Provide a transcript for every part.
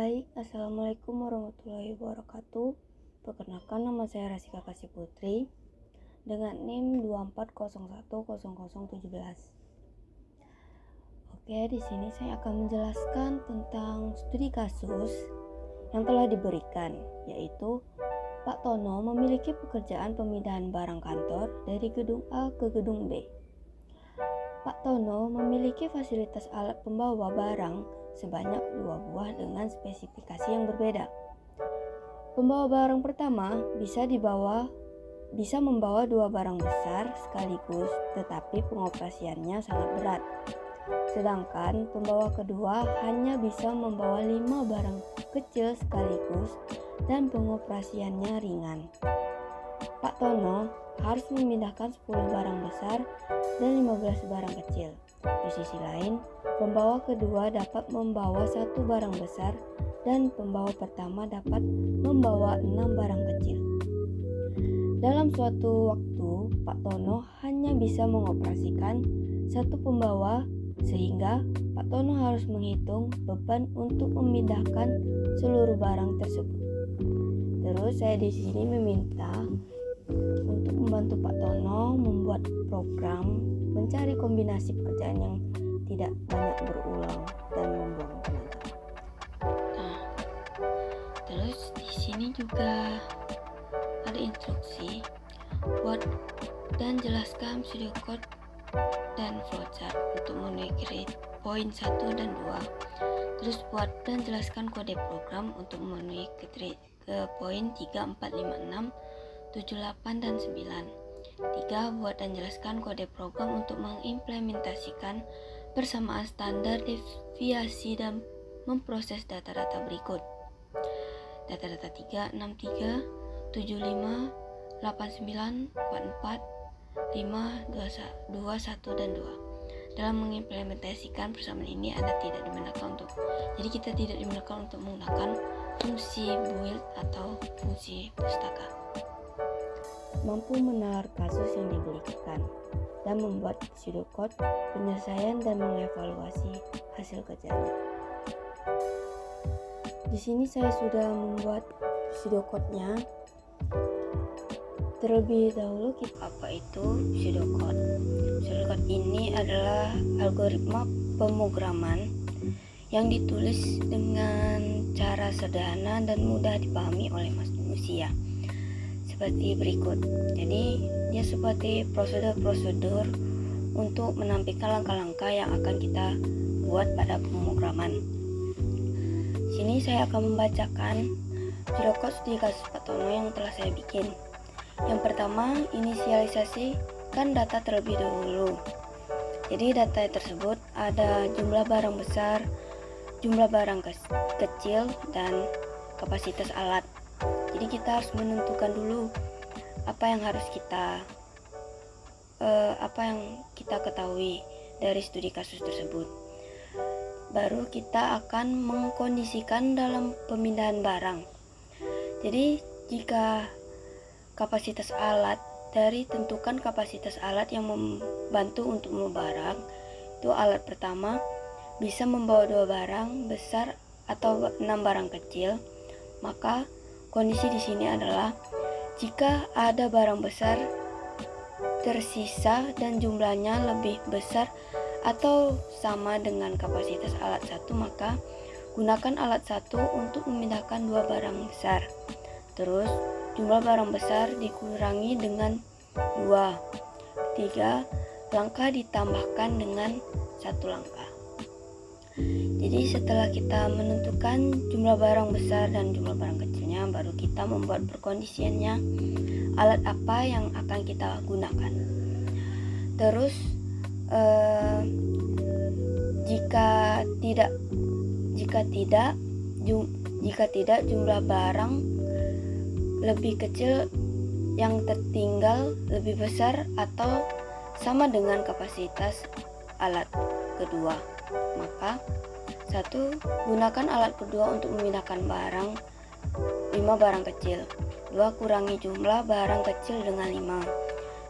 Hai, Assalamualaikum warahmatullahi wabarakatuh. Perkenalkan, nama saya Rasika Kasih Putri dengan NIM 24010017. Oke, di sini saya akan menjelaskan tentang studi kasus yang telah diberikan, yaitu Pak Tono memiliki pekerjaan pemindahan barang kantor dari gedung A ke gedung B. Pak Tono memiliki fasilitas alat pembawa barang sebanyak 2 buah dengan spesifikasi yang berbeda. Pembawa barang pertama bisa membawa 2 barang besar sekaligus, tetapi pengoperasiannya sangat berat. Sedangkan pembawa kedua hanya bisa membawa 5 barang kecil sekaligus dan pengoperasiannya ringan. Pak Tono harus memindahkan 10 barang besar dan 15 barang kecil. Di sisi lain, pembawa kedua dapat membawa 1 barang besar dan pembawa pertama dapat membawa 6 barang kecil. Dalam suatu waktu, Pak Tono hanya bisa mengoperasikan 1 pembawa, sehingga Pak Tono harus menghitung beban untuk memindahkan seluruh barang tersebut. Terus saya di sini meminta untuk membantu Pak Tono membuat program mencari kombinasi pekerjaan yang tidak banyak berulang dan membuang tenaga. Nah, terus di sini juga ada instruksi buat dan jelaskan pseudocode dan flowchart untuk memenuhi poin 1 dan 2. Terus buat dan jelaskan kode program untuk memenuhi ke poin 3, 4, 5, 6, 7, 8, dan 9. 3. Buat dan jelaskan kode program untuk mengimplementasikan persamaan standar deviasi dan memproses data-data berikut. Data-data 3, 63, 75, 89, 44, 5, 21, dan 2. Dalam mengimplementasikan persamaan ini jadi kita tidak dibenarkan untuk menggunakan fungsi build atau fungsi pustaka. Mampu menalar kasus yang diberikan dan membuat pseudocode penyelesaian dan mengevaluasi hasil kerjanya. Di sini saya sudah membuat pseudocode-nya. Terlebih dahulu apa itu pseudocode? Pseudocode ini adalah algoritma pemrograman yang ditulis dengan cara sederhana dan mudah dipahami oleh manusia. Seperti berikut. Jadi dia seperti prosedur-prosedur untuk menampilkan langkah-langkah yang akan kita buat pada pemrograman. Sini saya akan membacakan pseudocode studi kasus Pak Tono yang telah saya bikin. Yang pertama, inisialisasikan data terlebih dahulu. Jadi data tersebut ada jumlah barang besar, jumlah barang kecil, dan kapasitas alat. Jadi kita harus menentukan dulu apa yang kita ketahui dari studi kasus tersebut. Baru kita akan mengkondisikan dalam pemindahan barang. Jadi jika kapasitas alat, tentukan kapasitas alat yang membantu untuk membawa barang. Itu alat pertama bisa membawa 2 barang besar atau 6 barang kecil. Maka kondisi di sini adalah jika ada barang besar tersisa dan jumlahnya lebih besar atau sama dengan kapasitas alat 1, maka gunakan alat 1 untuk memindahkan 2 barang besar. Terus jumlah barang besar dikurangi dengan 2. 3. Langkah ditambahkan dengan 1 langkah. Jadi setelah kita menentukan jumlah barang besar dan jumlah barang kecilnya, baru kita membuat perkondisiannya, alat apa yang akan kita gunakan. Terus jika tidak jumlah barang lebih kecil yang tertinggal lebih besar atau sama dengan kapasitas alat kedua, maka 1. Gunakan alat kedua untuk memindahkan 5 barang kecil. 2. Kurangi jumlah barang kecil dengan 5.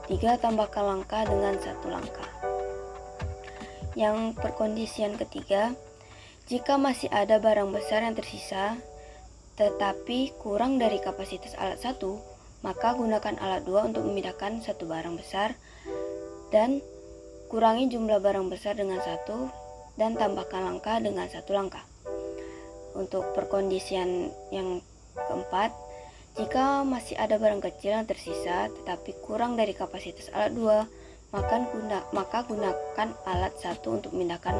3. Tambahkan langkah dengan 1 langkah. Yang perkondisian ketiga, Jika masih ada barang besar yang tersisa, tetapi kurang dari kapasitas alat 1, maka gunakan alat 2 untuk memindahkan satu barang besar dan kurangi jumlah barang besar dengan 1 dan tambahkan langkah dengan 1 langkah. Untuk perkondisian yang keempat, jika masih ada barang kecil yang tersisa tetapi kurang dari kapasitas alat 2, maka gunakan alat 1 untuk memindahkan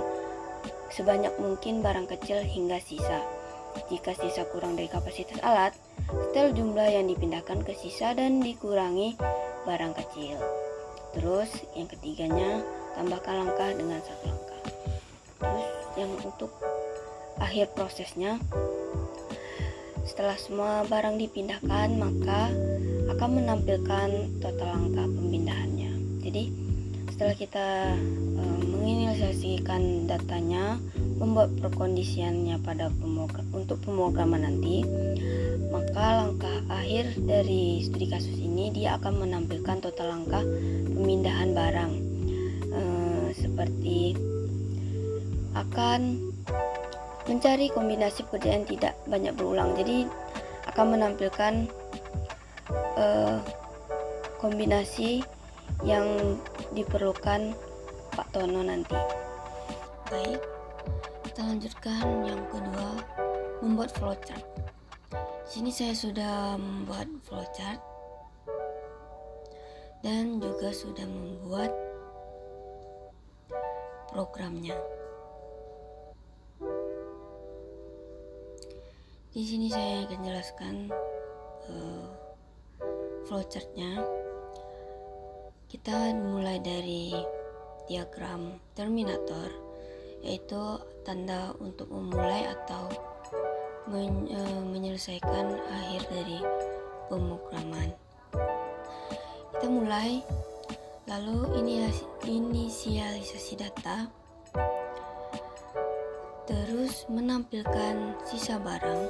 sebanyak mungkin barang kecil hingga sisa. Jika sisa kurang dari kapasitas alat, setel jumlah yang dipindahkan ke sisa dan dikurangi barang kecil. Terus yang ketiganya, tambahkan langkah dengan 1 langkah. Terus yang untuk akhir prosesnya, setelah semua barang dipindahkan, maka akan menampilkan total langkah pemindahannya. Jadi setelah kita menginisiasikan datanya, membuat perkondisiannya untuk pemrograman nanti, maka langkah akhir dari studi kasus ini dia akan menampilkan total langkah pemindahan barang, seperti akan mencari kombinasi pekerjaan tidak banyak berulang. Jadi akan menampilkan kombinasi yang diperlukan Pak Tono nanti. Baik, kita lanjutkan yang kedua, membuat flowchart. Di sini saya sudah membuat flowchart dan juga sudah membuat programnya. Di sini saya akan jelaskan flowchartnya. Kita mulai dari diagram terminator, yaitu tanda untuk memulai atau menyelesaikan akhir dari pemrograman. Kita mulai, lalu inisialisasi data, terus menampilkan sisa barang.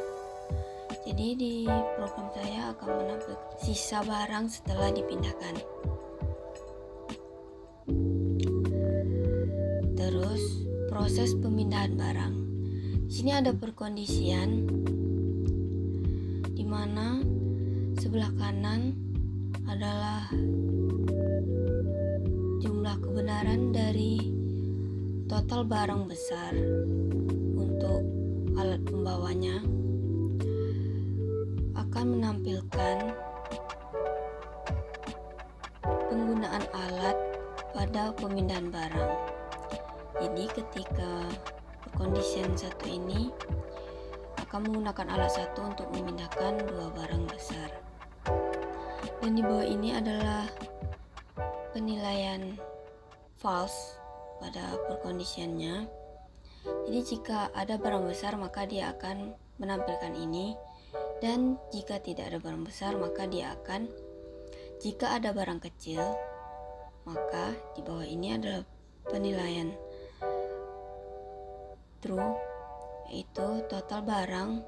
Jadi di program saya akan menampilkan sisa barang setelah dipindahkan. Terus proses pemindahan barang. Di sini ada perkondisian di mana sebelah kanan adalah jumlah kebenaran dari total barang besar untuk alat pembawanya, akan menampilkan penggunaan alat pada pemindahan barang. Jadi ketika perkondisian satu ini akan menggunakan alat 1 untuk memindahkan 2 barang besar. Dan di bawah ini adalah penilaian false pada perkondisiannya. Jadi jika ada barang besar maka dia akan menampilkan ini, dan jika tidak ada barang besar maka dia akan, jika ada barang kecil maka di bawah ini adalah penilaian true, yaitu total barang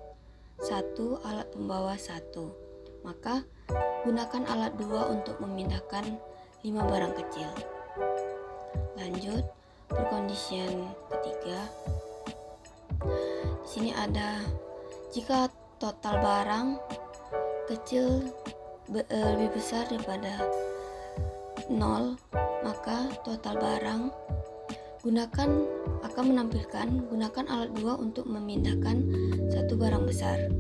1, alat pembawa 1. Maka gunakan alat 2 untuk memindahkan 5 barang kecil. Lanjut, perkondisian ketiga. Di sini ada, jika total barang kecil lebih besar daripada 0, maka total barang akan menampilkan gunakan alat 2 untuk memindahkan 1 barang besar.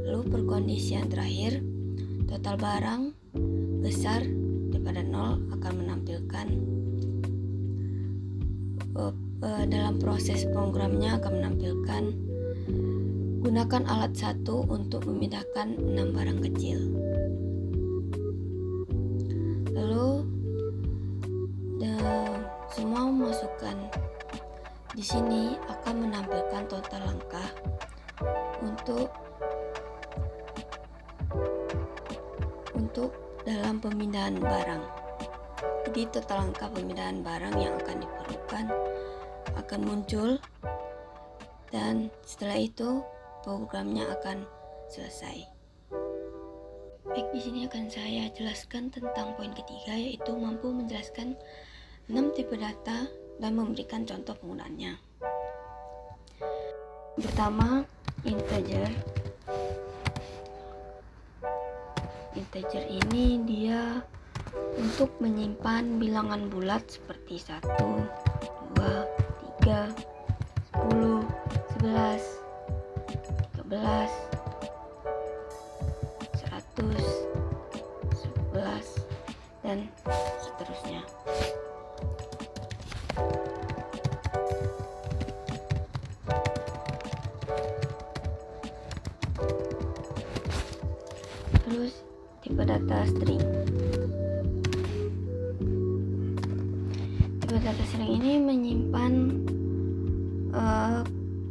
Lalu perkondisian terakhir, total barang besar daripada 0 akan menampilkan dalam proses programnya akan menampilkan gunakan alat 1 untuk memindahkan 6 barang kecil. Lalu semua masukan di sini akan menampilkan total langkah untuk dalam pemindahan barang. Jadi total langkah pemindahan barang yang akan diperlukan akan muncul, dan setelah itu programnya akan selesai. Baik, di sini akan saya jelaskan tentang poin ketiga, yaitu mampu menjelaskan 6 tipe data dan memberikan contoh penggunaannya. Pertama, integer. Integer ini dia untuk menyimpan bilangan bulat seperti 1, 2, 3, 10, 11, 13, 100, 11, dan seterusnya. Terus tipe data string. Tipe data string ini menyimpan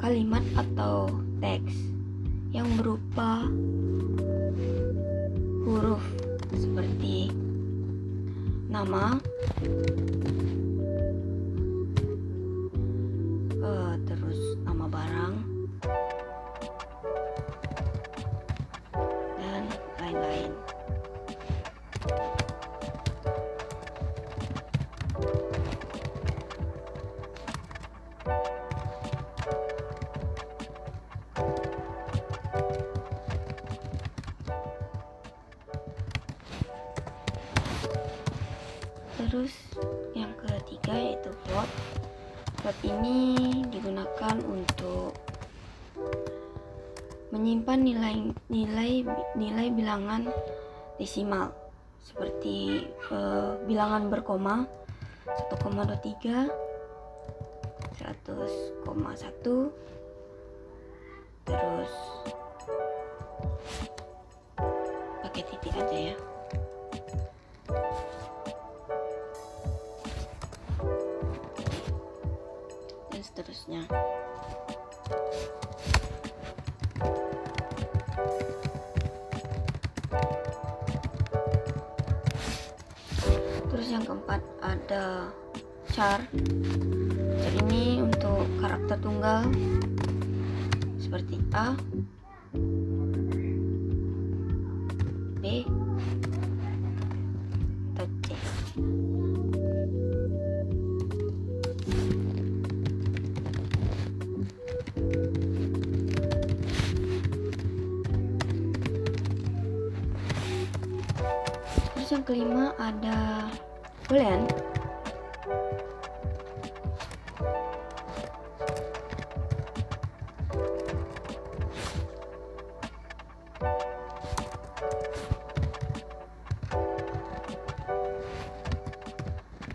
kalimat atau teks yang berupa huruf seperti nama, terus nama barang, dan lain-lain. Terus yang ketiga yaitu float. Float ini digunakan untuk menyimpan nilai bilangan desimal seperti bilangan berkoma 1,23, 100,1, terus pakai titik aja ya. Dan seterusnya. Terus yang keempat ada char. Char ini untuk karakter tunggal seperti A, B, atau C. Terus yang kelima ada boolean.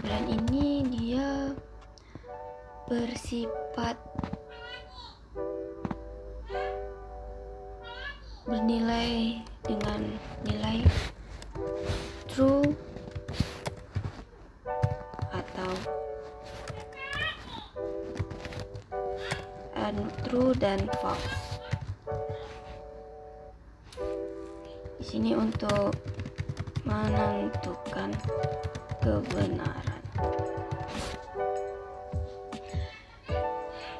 Boolean ini dia bersifat bernilai dengan nilai true atau true dan false. Di sini untuk menentukan kebenaran.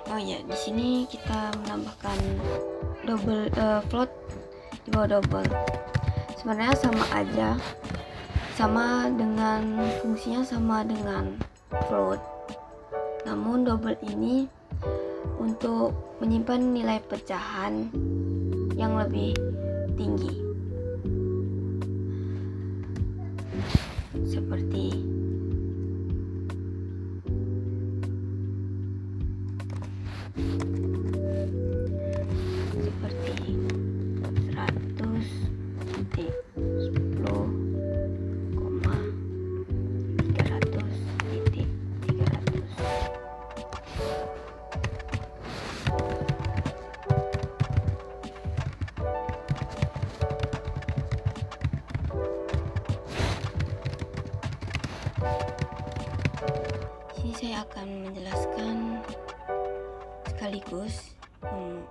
Oh ya, di sini kita menambahkan float di bawah double. Sebenarnya sama aja, sama dengan fungsinya sama dengan float. Namun double ini untuk menyimpan nilai pecahan yang lebih tinggi. Seperti seperti 100 titik 10, 300 titik 300. Sini saya akan menjelaskan sekaligus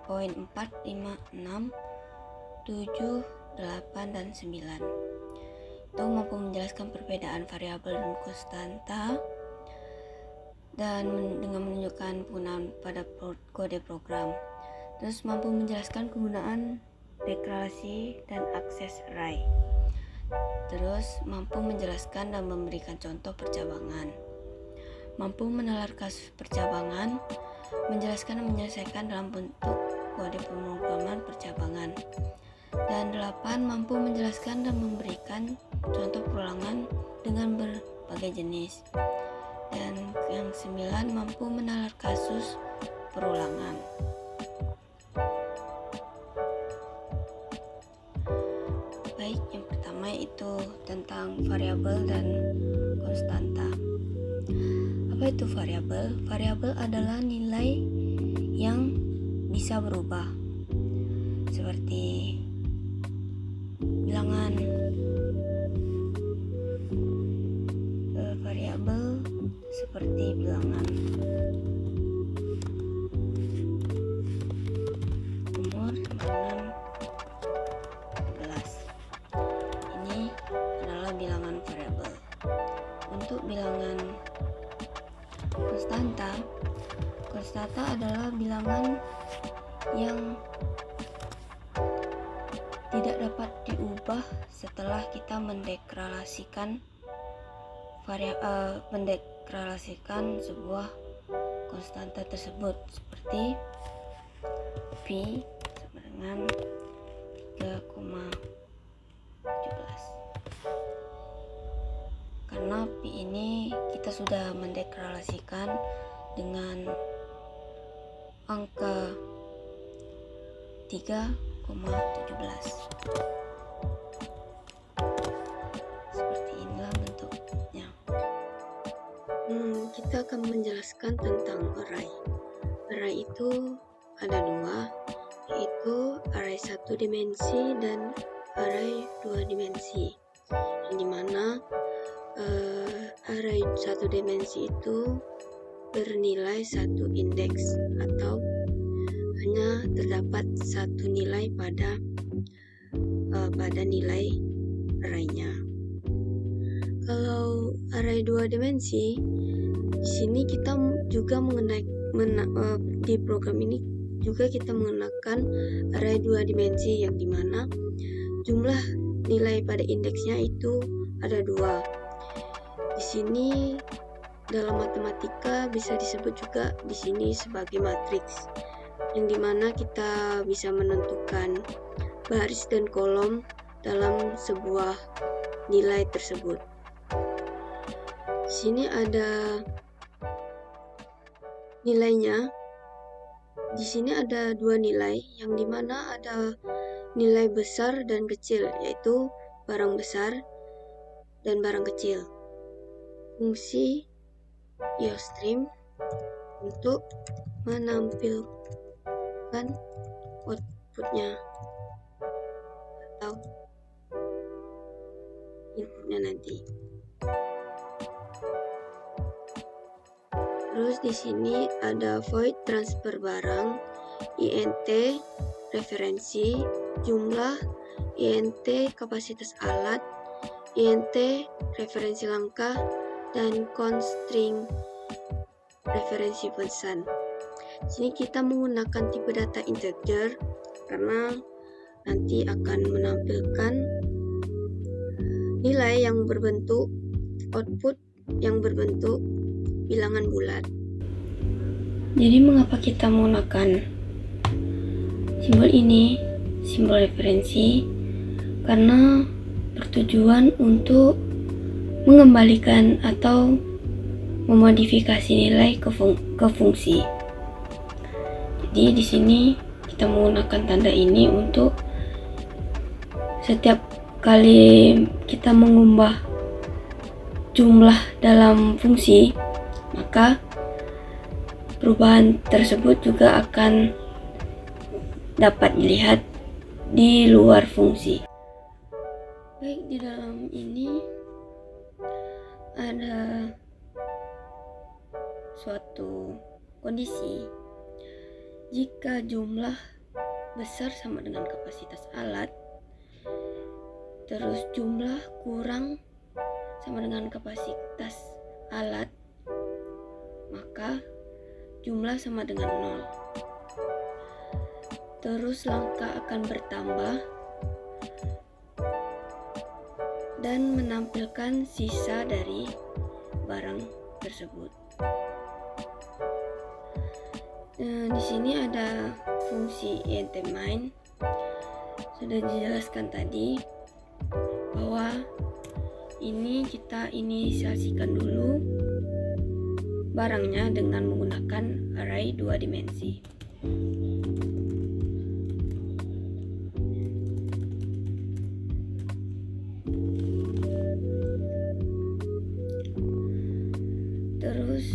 poin 4, 5, 6, 7, 8, dan 9. Itu mampu menjelaskan perbedaan variabel dan konstanta dan dengan menunjukkan penggunaan pada kode program. Terus mampu menjelaskan kegunaan deklarasi dan akses array. Terus mampu menjelaskan dan memberikan contoh percabangan. Mampu menalar kasus percabangan, menjelaskan dan menyelesaikan dalam bentuk kode pemrograman percabangan. Dan 8 mampu menjelaskan dan memberikan contoh perulangan dengan berbagai jenis. Dan yang 9 mampu menalar kasus perulangan. Baik, yang pertama yaitu tentang variabel dan konstanta. Apa itu variabel? Variabel adalah nilai yang bisa berubah, seperti bilangan. Variabel seperti bilangan umur sama dengan 11. Ini adalah bilangan variabel. Untuk bilangan konstanta adalah bilangan yang tidak dapat diubah setelah kita mendeklarasikan sebuah konstanta tersebut, seperti Pi sama dengan 3,17. Karena Pi ini kita sudah mendeklarasikan dengan angka 3,17. Seperti inilah bentuknya. Kita akan menjelaskan tentang array. Array itu ada dua, yaitu array 1 dimensi dan array 2 dimensi. Yang dimana array 1 dimensi itu bernilai 1 indeks atau hanya terdapat satu nilai pada nilai arraynya. Kalau array 2 dimensi, di sini kita juga di program ini juga kita mengenakan array 2 dimensi, yang dimana jumlah nilai pada indeksnya itu ada 2. Di sini dalam matematika bisa disebut juga di sini sebagai matriks, yang dimana kita bisa menentukan baris dan kolom dalam sebuah nilai tersebut. Di sini ada nilainya. Di sini ada 2 nilai, yang dimana ada nilai besar dan kecil, yaitu barang besar dan barang kecil. Fungsi IOStream untuk menampilkan outputnya atau inputnya nanti. Terus di sini ada void transfer barang, int referensi, jumlah, int kapasitas alat, int referensi langkah, dan constring referensi pesan. Di sini kita menggunakan tipe data integer karena nanti akan menampilkan nilai yang berbentuk output yang berbentuk bilangan bulat. Jadi mengapa kita menggunakan simbol ini, simbol referensi? Karena bertujuan untuk mengembalikan atau memodifikasi nilai ke fungsi. Jadi di sini kita menggunakan tanda ini untuk setiap kali kita mengubah jumlah dalam fungsi, maka perubahan tersebut juga akan dapat dilihat di luar fungsi. Baik, di dalam ini ada suatu kondisi jika jumlah besar sama dengan kapasitas alat, terus jumlah kurang sama dengan kapasitas alat, maka jumlah sama dengan 0. Terus langkah akan bertambah dan menampilkan sisa dari barang tersebut. Di sini ada fungsi int main. Sudah dijelaskan tadi bahwa ini kita inisiasikan dulu barangnya dengan menggunakan array 2 dimensi. Terus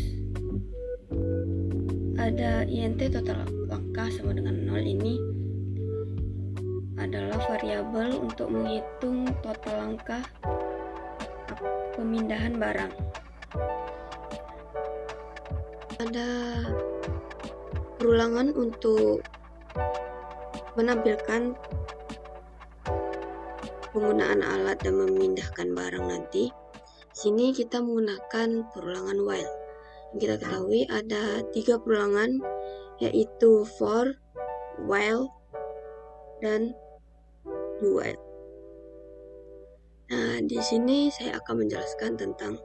ada int total langkah sama dengan 0. Ini adalah variabel untuk menghitung total langkah pemindahan barang. Ada perulangan untuk menampilkan penggunaan alat dan memindahkan barang nanti. Sini kita menggunakan perulangan while. Yang kita ketahui ada 3 perulangan, yaitu for, while, dan do while. Nah, di sini saya akan menjelaskan tentang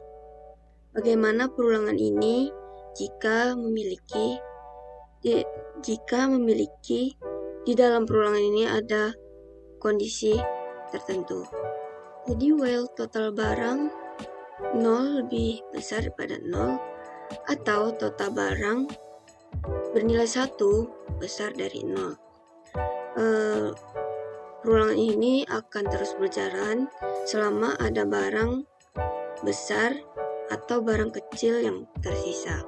bagaimana perulangan ini jika memiliki di dalam perulangan ini ada kondisi tertentu. Jadi while total barang 0 lebih besar daripada 0 atau total barang bernilai 1 besar dari 0. Perulangan ini akan terus berjalan selama ada barang besar atau barang kecil yang tersisa.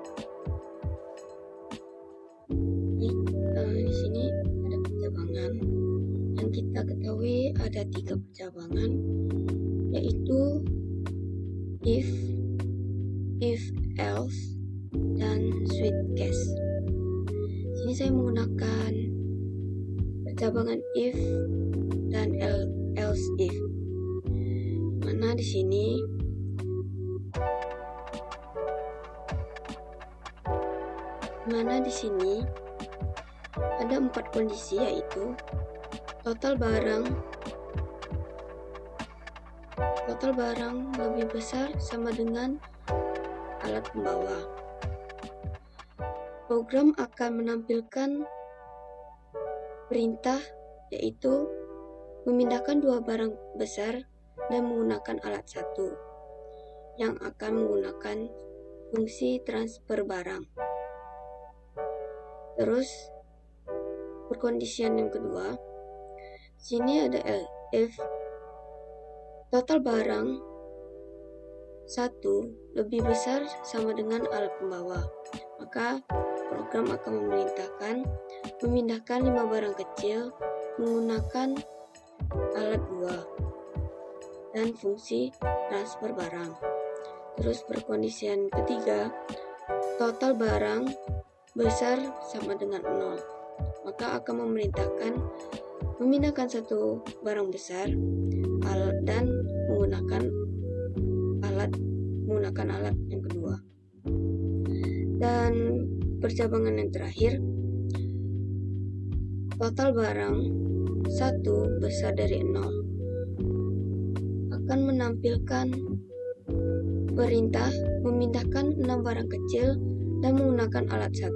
Di sini ada percabangan. Yang kita ketahui ada 3 percabangan, yaitu if, else, dan switch case. Sini saya menggunakan percabangan if dan else if. Mana di sini ada 4 kondisi, yaitu total barang lebih besar sama dengan alat pembawa. Program akan menampilkan perintah, yaitu memindahkan 2 barang besar dan menggunakan alat 1 yang akan menggunakan fungsi transfer barang. Terus perkondisian yang kedua, sini ada if total barang 1 lebih besar sama dengan alat pembawa, maka program akan memindahkan 5 barang kecil menggunakan alat 2 dan fungsi transfer barang. Terus perkondisian ketiga, total barang besar sama dengan 0, maka akan memindahkan 1 barang besar dan menggunakan alat yang kedua. Dan percabangan yang terakhir, total barang 1 besar dari 0 akan menampilkan perintah memindahkan 6 barang kecil dan menggunakan alat 1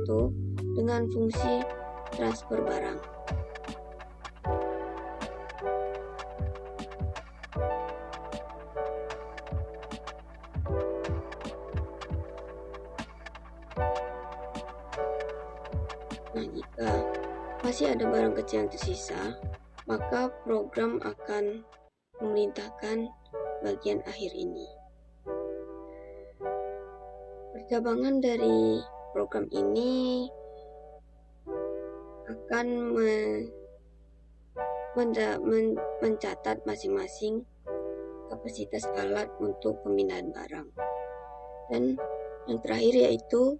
dengan fungsi transfer barang. Nah, jika masih ada barang kecil yang tersisa, maka program akan memerintahkan bagian akhir ini. Percabangan dari program ini akan mencatat masing-masing kapasitas alat untuk pemindahan barang. Dan yang terakhir yaitu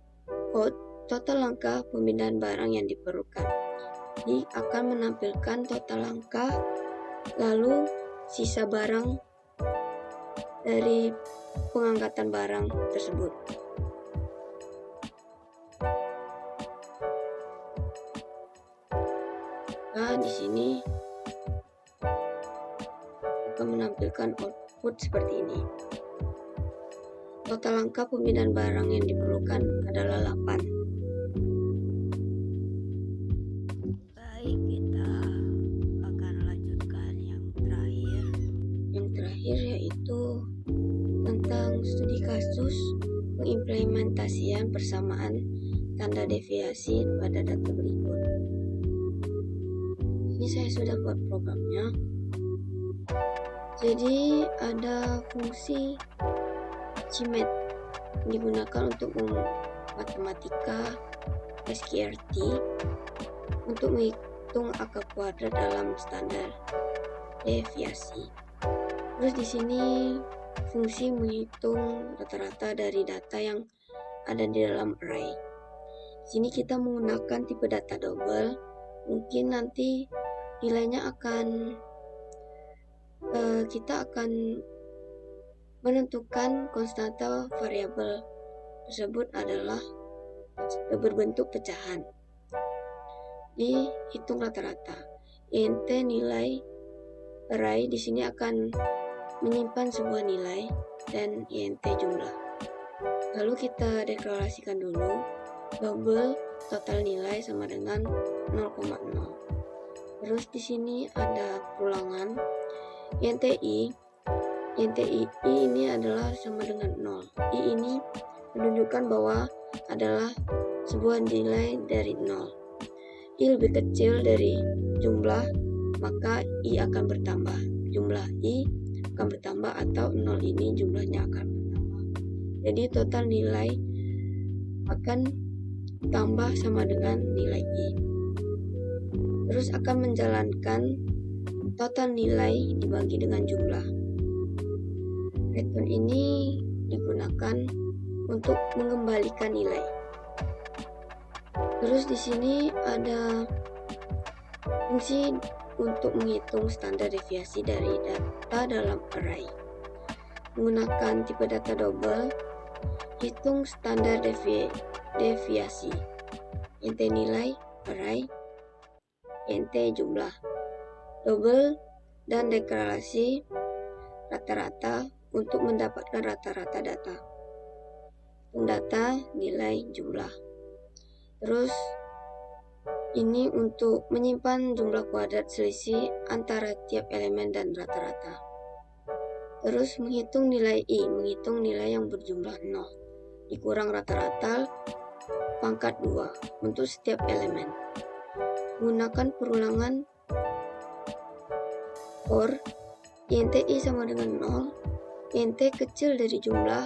total langkah pemindahan barang yang diperlukan. Jadi akan menampilkan total langkah, lalu sisa barang dari pengangkatan barang tersebut. Nah, di sini akan menampilkan output seperti ini. Total langkah pemindahan barang yang diperlukan adalah 8. terakhir yaitu tentang studi kasus pengimplementasian persamaan tanda deviasi pada data berikut. Ini saya sudah buat programnya. Jadi ada fungsi CMAT digunakan untuk matematika SQRT untuk menghitung akar kuadrat dalam standar deviasi. Terus di sini fungsi menghitung rata-rata dari data yang ada di dalam array. Di sini kita menggunakan tipe data double. Mungkin nanti nilainya kita akan menentukan konstanta variabel tersebut adalah berbentuk pecahan. Dihitung rata-rata. Int nilai array di sini akan menyimpan sebuah nilai dan int jumlah. Lalu kita deklarasikan dulu double total nilai sama dengan 0,0. Terus di sini ada perulangan inti ini adalah sama dengan 0. I ini menunjukkan bahwa adalah sebuah nilai dari 0. I lebih kecil dari jumlah, maka I akan bertambah. Jumlah I akan bertambah atau 0 ini jumlahnya akan bertambah. Jadi total nilai akan tambah sama dengan nilai I. Terus akan menjalankan total nilai dibagi dengan jumlah. Return ini digunakan untuk mengembalikan nilai. Terus di sini ada fungsi untuk menghitung standar deviasi dari data dalam array. Menggunakan tipe data double, hitung standar deviasi. Int nilai array, int jumlah. Double dan deklarasi rata-rata untuk mendapatkan rata-rata data. Data nilai jumlah. Terus ini untuk menyimpan jumlah kuadrat selisih antara tiap elemen dan rata-rata. Terus menghitung nilai I, menghitung nilai yang berjumlah 0 dikurang rata-rata pangkat 2 untuk setiap elemen. Menggunakan perulangan or int I sama dengan 0, int kecil dari jumlah,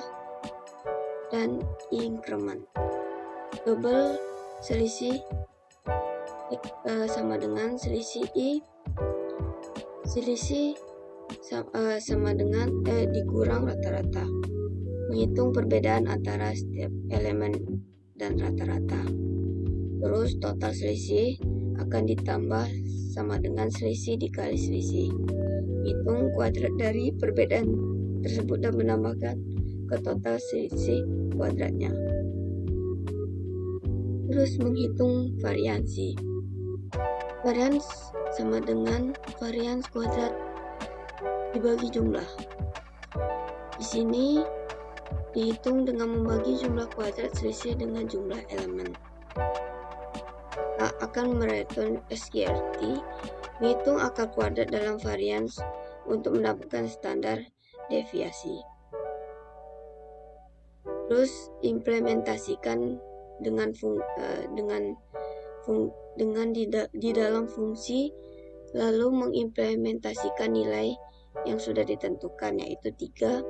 dan increment. Double selisih sama dengan selisih I, selisih sama dengan dikurang rata-rata. Menghitung perbedaan antara setiap elemen dan rata-rata. Terus total selisih akan ditambah sama dengan selisih dikali selisih. Hitung kuadrat dari perbedaan tersebut dan menambahkan ke total selisih kuadratnya. Terus menghitung variansi. Varians sama dengan varians kuadrat dibagi jumlah. Di sini dihitung dengan membagi jumlah kuadrat selisih dengan jumlah elemen. Akan mereturn SQRT, menghitung akar kuadrat dalam varians untuk mendapatkan standar deviasi. Terus implementasikan di dalam fungsi, lalu mengimplementasikan nilai yang sudah ditentukan, yaitu 3,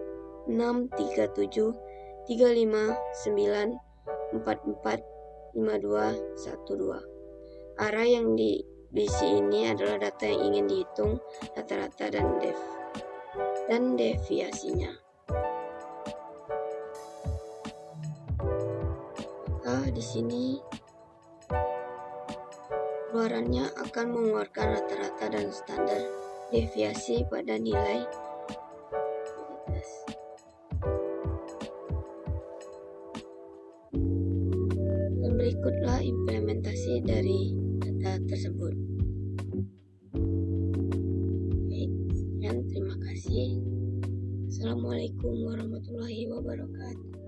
6, 37, 35, 9, 44, 52, 12. Array yang diisi ini adalah data yang ingin dihitung, rata-rata dan deviasinya. Di sini keluarannya akan mengeluarkan rata-rata dan standar deviasi pada nilai. Dan berikutlah implementasi dari data tersebut. Baik, sekian, terima kasih. Assalamualaikum warahmatullahi wabarakatuh.